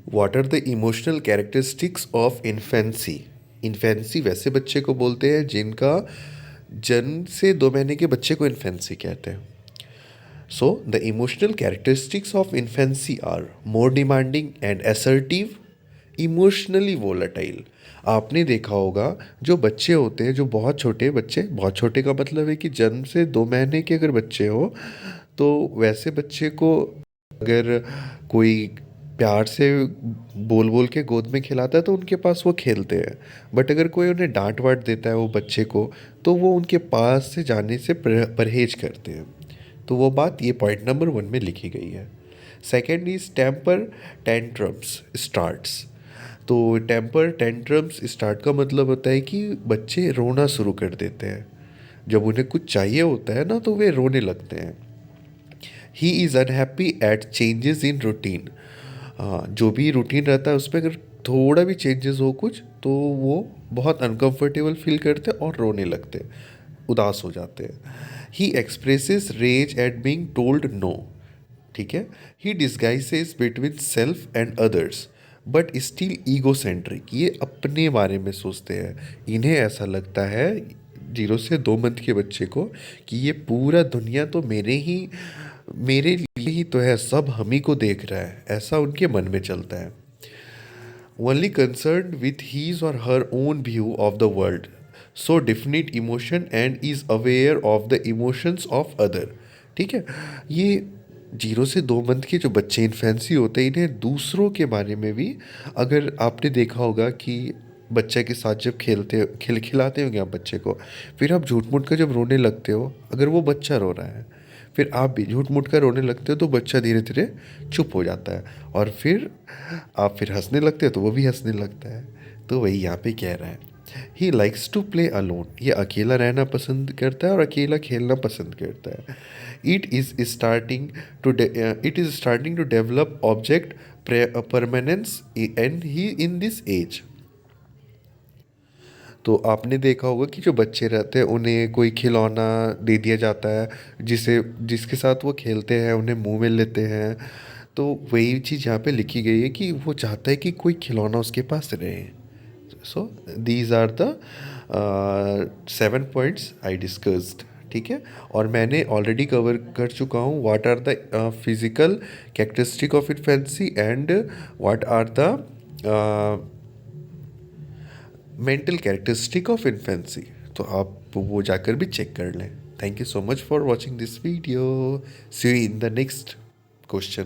What are the emotional characteristics of infancy. Infancy वैसे बच्चे को बोलते हैं जिनका जन्म से 2 महीने के बच्चे को इन्फेंसी कहते हैं। So the emotional characteristics of infancy are more demanding and assertive, emotionally volatile. आपने देखा होगा जो बच्चे होते हैं, जो बहुत छोटे बच्चे, बहुत छोटे का मतलब है कि जन्म से 2 महीने के अगर बच्चे हो, तो वैसे बच्चे को अगर कोई प्यार से बोल बोल के गोद में खिलाता है तो उनके पास वो खेलते हैं। बट अगर कोई उन्हें डांट वाट देता है वो बच्चे को, तो वो उनके पास से जाने से परहेज करते हैं। तो वो बात ये पॉइंट नंबर 1 में लिखी गई है। Second is temper tantrums starts. तो टेम्पर टेंट्रम्स स्टार्ट का मतलब होता है कि बच्चे रोना शुरू कर देते हैं। जब उन्हें कुछ चाहिए होता है ना तो वे रोने लगते हैं। He is unhappy at changes in routine. जो भी रूटीन रहता है उसमें अगर थोड़ा भी चेंजेस हो कुछ, तो वो बहुत अनकंफर्टेबल फील करते हैं और रोने लगते हैं, उदास हो जाते हैं। He expresses rage at being told no. ठीक है। He disguises between self and others but still egocentric. ये अपने बारे में सोचते हैं। इन्हें ऐसा लगता है 0 से 2 मंथ के बच्चे को कि ये पूरा दुनिया तो मेरे लिए ही तो है, सब हम ही को देख रहा है, ऐसा उनके मन में चलता है। ओनली कंसर्न विथ हीज और her own view of the world, so definite emotion and is aware of the emotions of other. ठीक है। ये 0 से 2 मंथ के जो बच्चे इन्फेंसी होते हैं, इन्हें दूसरों के बारे में भी, अगर आपने देखा होगा कि बच्चे के साथ जब खिलाते होंगे आप बच्चे को, फिर आप झूठ मूठ कर जब रोने लगते हो, अगर वो बच्चा रो रहा है, फिर आप भी झूठ मूठ कर रोने लगते हो, तो बच्चा धीरे धीरे चुप हो जाता है, और फिर आप फिर हंसने लगते हो तो वो भी हंसने लगता है। तो वही यहाँ पे कह रहा है। He likes to play alone. ये अकेला रहना पसंद करता है और अकेला खेलना पसंद करता है। It is starting to develop object permanence and he in this age. तो आपने देखा होगा कि जो बच्चे रहते हैं उन्हें कोई खिलौना दे दिया जाता है, जिसके साथ वो खेलते हैं, उन्हें मुंह में लेते हैं। तो वही चीज़ यहाँ पे लिखी गई है कि वो चाहता है कि कोई खिलौना उसके पास रहे। So these are the 7 points I discussed. ठीक है। और मैंने ऑलरेडी कवर कर चुका हूँ what are the physical characteristic of infancy and what are the mental characteristic of infancy. तो आप वो जाकर भी चेक कर लें। Thank you so much for watching this video. See you in the next question.